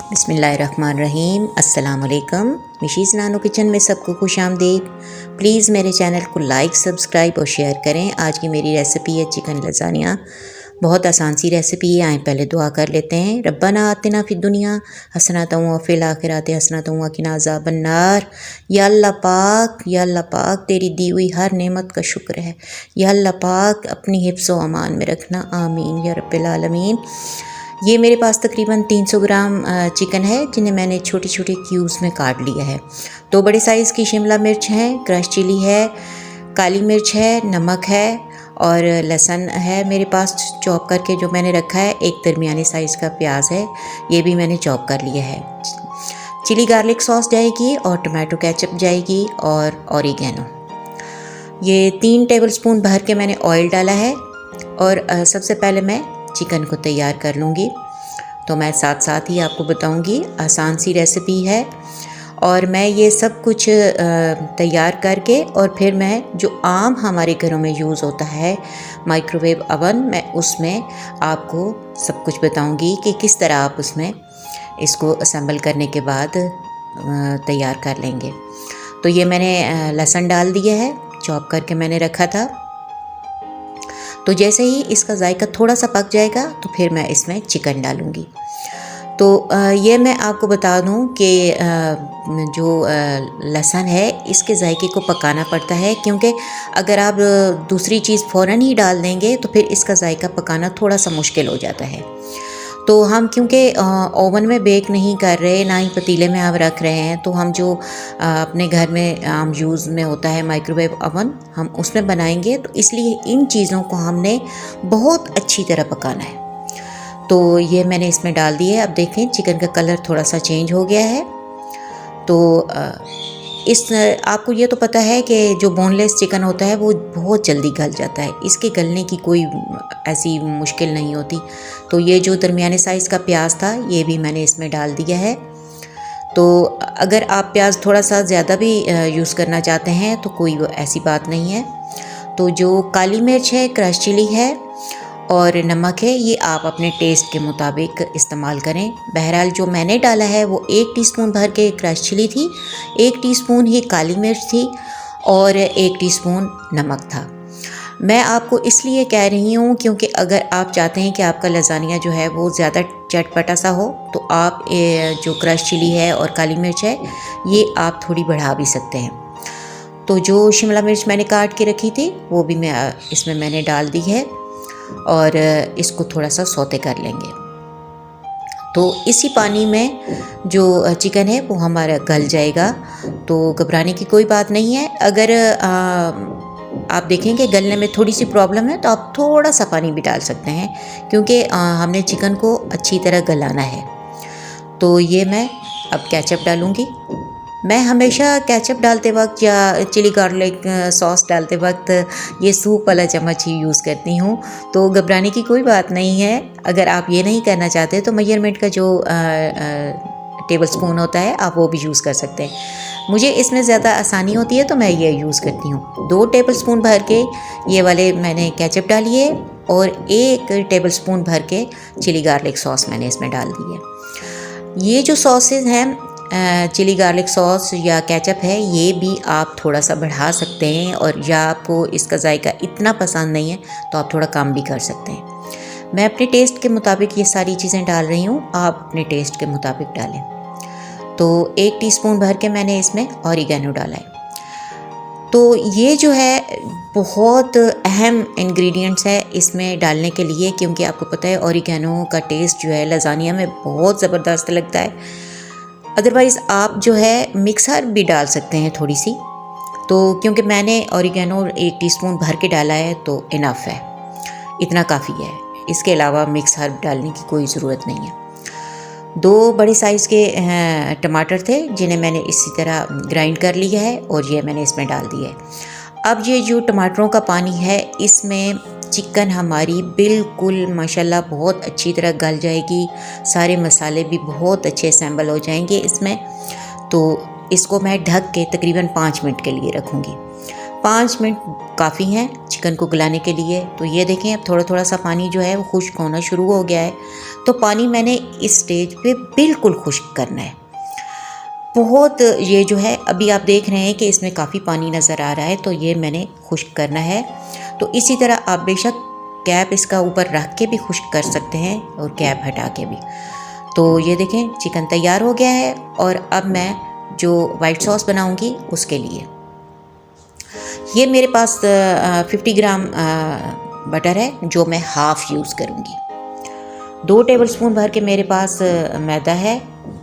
बिस्मिल्लाहिर्रहमानिर्रहीम। अस्सलाम वालेकुम। मिशीज़ नानो किचन में सबको खुशामदीद। प्लीज़ मेरे चैनल को लाइक, सब्सक्राइब और शेयर करें। आज की मेरी रेसिपी है चिकन लज़ानिया। बहुत आसान सी रेसिपी है। आए पहले दुआ कर लेते हैं। रब्बना आतिना फिद दुनिया हसनतन व फिल आखिरति हसनतन व किना अज़ाबन्नार। या अल्लाह पाक तेरी दी हुई हर नेमत का शुक्र है। या अल्लाह पाक अपनी हिफ्ज़ व अमान में रखना, आमीन या रब्बिल आलमीन। ये मेरे पास तकरीबन 300 ग्राम चिकन है, जिन्हें मैंने छोटी छोटी क्यूब्स में काट लिया है। 2 बड़े साइज़ की शिमला मिर्च है, क्रश चिली है, काली मिर्च है, नमक है और लहसुन है मेरे पास चॉप करके जो मैंने रखा है। एक दरमियानी साइज़ का प्याज है, ये भी मैंने चॉप कर लिया है। चिली गार्लिक सॉस जाएगी और टमाटो केचप जाएगी और ऑरिगेनो। ये 3 टेबलस्पून भर के मैंने ऑयल डाला है और सबसे पहले मैं चिकन को तैयार कर लूँगी। तो मैं साथ साथ ही आपको बताऊँगी। आसान सी रेसिपी है और मैं ये सब कुछ तैयार करके और फिर मैं जो आम हमारे घरों में यूज़ होता है माइक्रोवेव ओवन, मैं उसमें आपको सब कुछ बताऊँगी कि किस तरह आप उसमें इसको असेंबल करने के बाद तैयार कर लेंगे। तो ये मैंने लहसुन डाल दिया है, चॉप करके मैंने रखा था। तो जैसे ही इसका जायका थोड़ा सा पक जाएगा तो फिर मैं इसमें चिकन डालूँगी। तो ये मैं आपको बता दूँ कि जो लहसुन है इसके जायके को पकाना पड़ता है, क्योंकि अगर आप दूसरी चीज़ फ़ौरन ही डाल देंगे तो फिर इसका जायका पकाना थोड़ा सा मुश्किल हो जाता है। तो हम क्योंकि ओवन में बेक नहीं कर रहे, ना ही पतीले में हम रख रहे हैं, तो हम जो अपने घर में आम यूज़ में होता है माइक्रोवेव ओवन, हम उसमें बनाएंगे। तो इसलिए इन चीज़ों को हमने बहुत अच्छी तरह पकाना है। तो ये मैंने इसमें डाल दिए। अब देखें चिकन का कलर थोड़ा सा चेंज हो गया है। तो आपको ये तो पता है कि जो बोनलेस चिकन होता है वो बहुत जल्दी गल जाता है, इसके गलने की कोई ऐसी मुश्किल नहीं होती। तो ये जो दरमियाने साइज़ का प्याज था ये भी मैंने इसमें डाल दिया है। तो अगर आप प्याज थोड़ा सा ज़्यादा भी यूज़ करना चाहते हैं तो कोई ऐसी बात नहीं है। तो जो काली मिर्च है, क्रश चिली है और नमक है, ये आप अपने टेस्ट के मुताबिक इस्तेमाल करें। बहरहाल जो मैंने डाला है वो 1 टीस्पून भर के क्रश चिली थी, 1 टीस्पून ही काली मिर्च थी और 1 टीस्पून नमक था। मैं आपको इसलिए कह रही हूँ क्योंकि अगर आप चाहते हैं कि आपका लज़ानिया जो है वो ज़्यादा चटपटा सा हो तो आप जो क्रश चिली है और काली मिर्च है ये आप थोड़ी बढ़ा भी सकते हैं। तो जो शिमला मिर्च मैंने काट के रखी थी वो भी मैं इसमें मैंने डाल दी है और इसको थोड़ा सा सौते कर लेंगे। तो इसी पानी में जो चिकन है वो हमारा गल जाएगा, तो घबराने की कोई बात नहीं है। अगर आप देखेंगे गलने में थोड़ी सी प्रॉब्लम है तो आप थोड़ा सा पानी भी डाल सकते हैं, क्योंकि हमने चिकन को अच्छी तरह गलाना है। तो ये मैं अब केचप डालूँगी। मैं हमेशा केचप डालते वक्त या चिली गार्लिक सॉस डालते वक्त ये सूप वाला चम्मच ही यूज़ करती हूँ, तो घबराने की कोई बात नहीं है। अगर आप ये नहीं करना चाहते तो मेजरमेंट का जो टेबल स्पून होता है आप वो भी यूज़ कर सकते हैं। मुझे इसमें ज़्यादा आसानी होती है तो मैं ये यूज़ करती हूँ। 2 टेबल स्पून भर के ये वाले मैंने केचप डाली है और 1 टेबल स्पून भर के चिली गार्लिक सॉस मैंने इसमें डाल दी है। ये जो सॉसेज हैं चिली गार्लिक सॉस या केचप है, ये भी आप थोड़ा सा बढ़ा सकते हैं, और या आपको इसका जायका इतना पसंद नहीं है तो आप थोड़ा कम भी कर सकते हैं। मैं अपने टेस्ट के मुताबिक ये सारी चीज़ें डाल रही हूँ, आप अपने टेस्ट के मुताबिक डालें। तो 1 टीस्पून भर के मैंने इसमें ऑरिगेनो डाला है। तो ये जो है बहुत अहम इंग्रेडिएंट्स है इसमें डालने के लिए, क्योंकि आपको पता है ऑरिगेनो का टेस्ट जो है लज़ानिया में बहुत ज़बरदस्त लगता है। अदरवाइज़ आप जो है मिक्स हर्ब भी डाल सकते हैं थोड़ी सी। तो क्योंकि मैंने ऑरिगेनो 1 टीस्पून भर के डाला है तो इनफ है, इतना काफ़ी है। इसके अलावा मिक्स हर्ब डालने की कोई ज़रूरत नहीं है। 2 बड़े साइज़ के टमाटर थे जिन्हें मैंने इसी तरह ग्राइंड कर लिया है और ये मैंने इसमें डाल दिया है। अब ये जो टमाटरों का पानी है इसमें चिकन हमारी बिल्कुल माशाल्लाह बहुत अच्छी तरह गल जाएगी, सारे मसाले भी बहुत अच्छे असेंबल हो जाएंगे इसमें। तो इसको मैं ढक के तकरीबन 5 मिनट के लिए रखूँगी। 5 मिनट काफ़ी हैं चिकन को गलाने के लिए। तो ये देखें अब थोड़ा थोड़ा सा पानी जो है वो खुश्क होना शुरू हो गया है। तो पानी मैंने इस स्टेज पे बिल्कुल खुश्क करना है। बहुत ये जो है अभी आप देख रहे हैं कि इसमें काफ़ी पानी नज़र आ रहा है, तो ये मैंने खुश्क करना है। तो इसी तरह आप बेशक कैप इसका ऊपर रख के भी खुश्क कर सकते हैं और कैप हटा के भी। तो ये देखें चिकन तैयार हो गया है। और अब मैं जो वाइट सॉस बनाऊंगी उसके लिए ये मेरे पास 50 ग्राम बटर है जो मैं हाफ़ यूज़ करूँगी। 2 टेबलस्पून भर के मेरे पास मैदा है।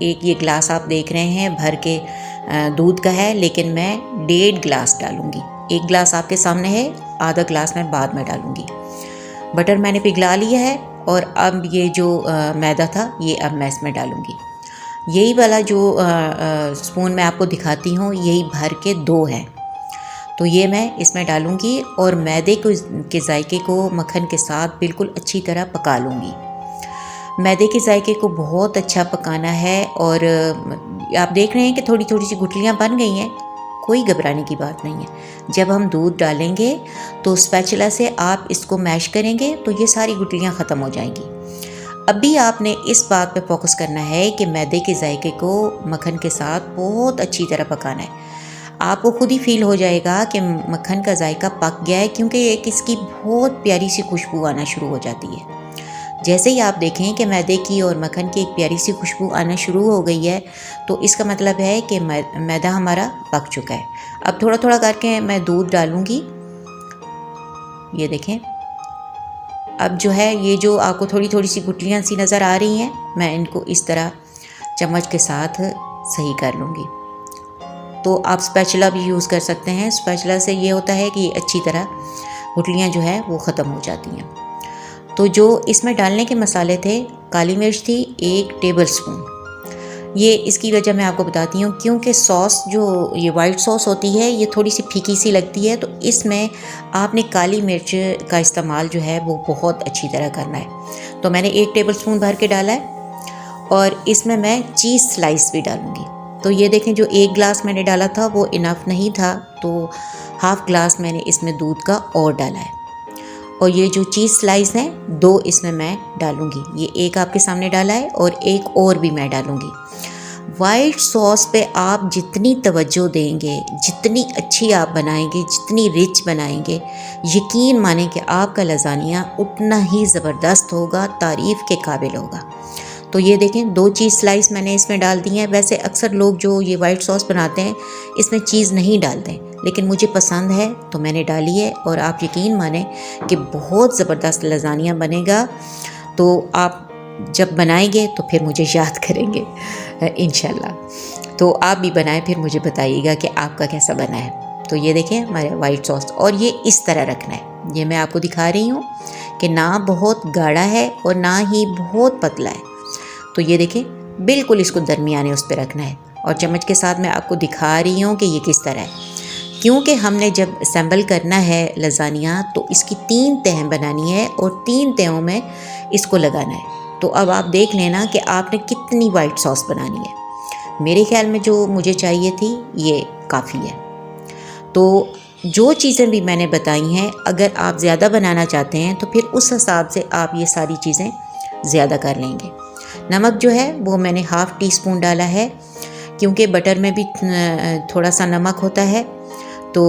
एक ये ग्लास आप देख रहे हैं भर के दूध का है, लेकिन मैं 1.5 ग्लास डालूँगी। 1 ग्लास आपके सामने है, आधा ग्लास मैं बाद में डालूँगी। बटर मैंने पिघला लिया है और अब ये जो मैदा था ये अब मैं इसमें डालूँगी। यही वाला जो स्पून मैं आपको दिखाती हूँ यही भर के 2 है, तो ये मैं इसमें डालूँगी और मैदे के जायके को मक्खन के साथ बिल्कुल अच्छी तरह पका लूँगी। मैदे के जायके को बहुत अच्छा पकाना है। और आप देख रहे हैं कि थोड़ी थोड़ी सी गुठलियाँ बन गई हैं, कोई घबराने की बात नहीं है। जब हम दूध डालेंगे तो स्पैचुला से आप इसको मैश करेंगे तो ये सारी गुठलियाँ ख़त्म हो जाएंगी। अभी आपने इस बात पे फोकस करना है कि मैदे के जायके को मक्खन के साथ बहुत अच्छी तरह पकाना है। आपको खुद ही फील हो जाएगा कि मक्खन का जायका पक गया है, क्योंकि एक इसकी बहुत प्यारी सी खुशबू आना शुरू हो जाती है। जैसे ही आप देखें कि मैदे की और मक्खन की एक प्यारी सी खुशबू आना शुरू हो गई है, तो इसका मतलब है कि मैदा हमारा पक चुका है। अब थोड़ा थोड़ा करके मैं दूध डालूँगी। ये देखें अब जो है ये जो आपको थोड़ी थोड़ी सी गुठलियाँ सी नज़र आ रही हैं, मैं इनको इस तरह चम्मच के साथ सही कर लूँगी। तो आप स्पैचुला भी यूज़ कर सकते हैं। स्पैचुला से ये होता है कि अच्छी तरह गुठलियाँ जो है वो ख़त्म हो जाती हैं। तो जो इसमें डालने के मसाले थे, काली मिर्च थी 1 टेबलस्पून। ये इसकी वजह मैं आपको बताती हूँ, क्योंकि सॉस जो ये वाइट सॉस होती है ये थोड़ी सी फीकी सी लगती है, तो इसमें आपने काली मिर्च का इस्तेमाल जो है वो बहुत अच्छी तरह करना है। तो मैंने 1 टेबलस्पून भर के डाला है और इसमें मैं चीज़ स्लाइस भी डालूँगी। तो ये देखें जो 1 ग्लास मैंने डाला था वो इनफ नहीं था, तो हाफ़ ग्लास मैंने इसमें दूध का और डाला है। और ये जो चीज़ स्लाइस हैं 2 इसमें मैं डालूँगी। ये एक आपके सामने डाला है और एक और भी मैं डालूँगी। वाइट सॉस पे आप जितनी तवज्जो देंगे, जितनी अच्छी आप बनाएंगे, जितनी रिच बनाएंगे, यकीन माने कि आपका लज़ानिया उतना ही ज़बरदस्त होगा, तारीफ़ के काबिल होगा। तो ये देखें 2 चीज़ स्लाइस मैंने इसमें डाल दी हैं। वैसे अक्सर लोग जो ये वाइट सॉस बनाते हैं इसमें चीज़ नहीं डालते, लेकिन मुझे पसंद है तो मैंने डाली है। और आप यकीन माने कि बहुत ज़बरदस्त लज़ानिया बनेगा। तो आप जब बनाएंगे तो फिर मुझे याद करेंगे इंशाल्लाह। तो आप भी बनाएं, फिर मुझे बताइएगा कि आपका कैसा बना है। तो ये देखें हमारे वाइट सॉस, और ये इस तरह रखना है। ये मैं आपको दिखा रही हूँ कि ना बहुत गाढ़ा है और ना ही बहुत पतला है। तो ये देखें बिल्कुल इसको दरमियाने उस पर रखना है। और चम्मच के साथ मैं आपको दिखा रही हूँ कि ये किस तरह है, क्योंकि हमने जब असेंबल करना है लज़ानिया तो इसकी 3 तह बनानी है और 3 तहों में इसको लगाना है। तो अब आप देख लेना कि आपने कितनी वाइट सॉस बनानी है। मेरे ख्याल में जो मुझे चाहिए थी ये काफ़ी है। तो जो चीज़ें भी मैंने बताई हैं, अगर आप ज़्यादा बनाना चाहते हैं तो फिर उस हिसाब से आप ये सारी चीज़ें ज़्यादा कर लेंगे। नमक जो है वो मैंने हाफ़ टी स्पून डाला है, क्योंकि बटर में भी थोड़ा सा नमक होता है। तो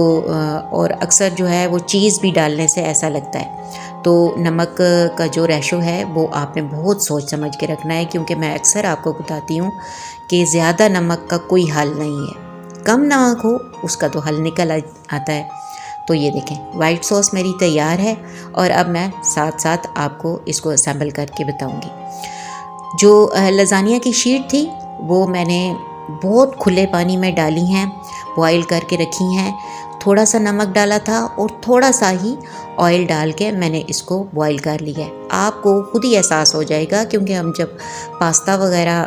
और अक्सर जो है वो चीज़ भी डालने से ऐसा लगता है। तो नमक का जो रेशो है वो आपने बहुत सोच समझ के रखना है, क्योंकि मैं अक्सर आपको बताती हूँ कि ज़्यादा नमक का कोई हल नहीं है। कम नमक हो उसका तो हल निकल आता है। तो ये देखें वाइट सॉस मेरी तैयार है और अब मैं साथ साथ आपको इसको असेंबल करके बताऊँगी। जो लज़ानिया की शीट थी वो मैंने बहुत खुले पानी में डाली हैं, बॉईल करके रखी हैं। थोड़ा सा नमक डाला था और थोड़ा सा ही ऑयल डाल के मैंने इसको बॉईल कर लिया है। आपको खुद ही एहसास हो जाएगा, क्योंकि हम जब पास्ता वगैरह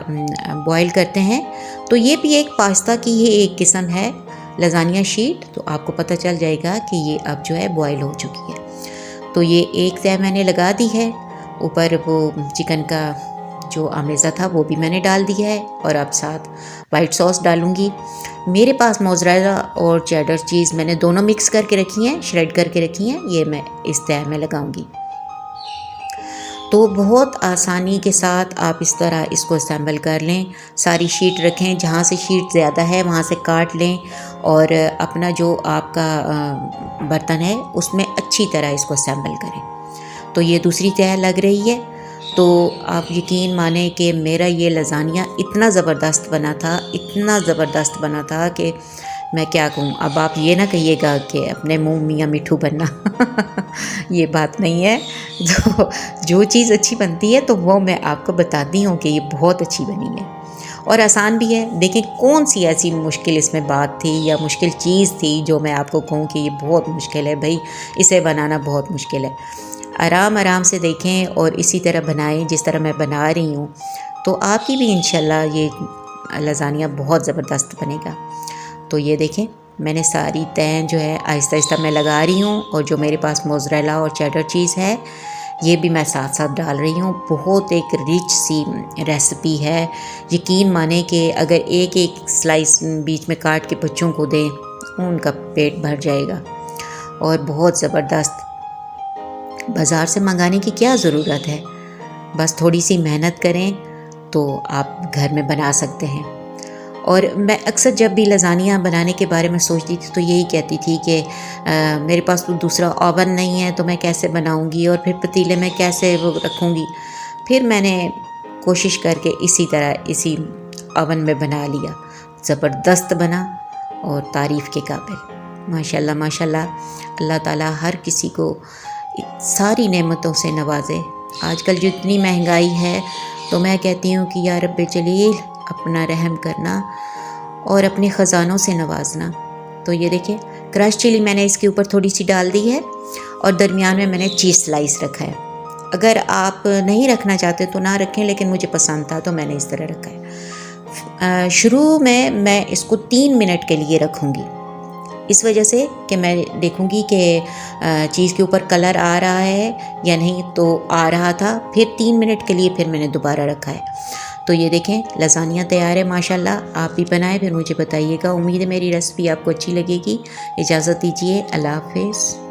बॉईल करते हैं तो ये भी एक पास्ता की ही एक किस्म है लज़ानिया शीट। तो आपको पता चल जाएगा कि ये अब जो है बॉईल हो चुकी है। तो ये एक तह मैंने लगा दी है। ऊपर वो चिकन का जो आमेज़ा था वो भी मैंने डाल दिया है और अब साथ वाइट सॉस डालूँगी। मेरे पास मोज़रेला और चेडर चीज़ मैंने दोनों मिक्स करके रखी हैं, श्रेड करके रखी हैं। ये मैं इस तह में लगाऊंगी। तो बहुत आसानी के साथ आप इस तरह इसको असेंबल कर लें। सारी शीट रखें, जहाँ से शीट ज़्यादा है वहाँ से काट लें और अपना जो आपका बर्तन है उसमें अच्छी तरह इसको असेंबल करें। तो ये दूसरी तह लग रही है। तो आप यकीन माने कि मेरा ये लज़ानिया इतना ज़बरदस्त बना था, इतना ज़बरदस्त बना था कि मैं क्या कहूँ। अब आप ये ना कहिएगा कि अपने मुँह मियाँ मिठू बनना ये बात नहीं है। तो जो चीज़ अच्छी बनती है तो वो मैं आपको बताती हूँ कि ये बहुत अच्छी बनी है और आसान भी है। देखें कौन सी ऐसी मुश्किल इसमें बात थी या मुश्किल चीज़ थी जो मैं आपको कहूँ कि ये बहुत मुश्किल है भाई, इसे बनाना बहुत मुश्किल है। आराम आराम से देखें और इसी तरह बनाएं जिस तरह मैं बना रही हूँ, तो आपकी भी इंशाल्लाह ये लज़ानिया बहुत ज़बरदस्त बनेगा। तो ये देखें मैंने सारी तह जो है आहिस्ता आहिस्ता मैं लगा रही हूँ और जो मेरे पास मोज़रेला और चेडर चीज़ है ये भी मैं साथ साथ डाल रही हूँ। बहुत एक रिच सी रेसिपी है। यकीन माने कि अगर एक एक स्लाइस बीच में काट के बच्चों को दें उनका पेट भर जाएगा और बहुत ज़बरदस्त। बाज़ार से मंगाने की क्या ज़रूरत है, बस थोड़ी सी मेहनत करें तो आप घर में बना सकते हैं। और मैं अक्सर जब भी लज़ानिया बनाने के बारे में सोचती थी तो यही कहती थी कि मेरे पास तो दूसरा ओवन नहीं है तो मैं कैसे बनाऊंगी और फिर पतीले में कैसे वो रखूंगी। फिर मैंने कोशिश करके इसी तरह इसी ओवन में बना लिया। ज़बरदस्त बना और तारीफ़ के काबिल। माशाल्लाह माशाल्लाह। अल्लाह ताला हर किसी को सारी नेमतों से नवाजे। आजकल जो इतनी महंगाई है तो मैं कहती हूँ कि या रब्बे जलील अपना रहम करना और अपने ख़ज़ानों से नवाजना। तो ये देखिए क्रश चिली मैंने इसके ऊपर थोड़ी सी डाल दी है और दरमियान में मैंने चीज़ स्लाइस रखा है। अगर आप नहीं रखना चाहते तो ना रखें, लेकिन मुझे पसंद था तो मैंने इस तरह रखा है। शुरू में मैं इसको 3 मिनट के लिए रखूँगी, इस वजह से कि मैं देखूँगी कि चीज़ के ऊपर कलर आ रहा है या नहीं। तो आ रहा था, फिर 3 मिनट के लिए फिर मैंने दोबारा रखा है। तो ये देखें लज़ानिया तैयार है माशाल्लाह। आप भी बनाएं फिर मुझे बताइएगा। उम्मीद है मेरी रेसिपी आपको अच्छी लगेगी। इजाज़त दीजिए, अल्लाह हाफ़िज़।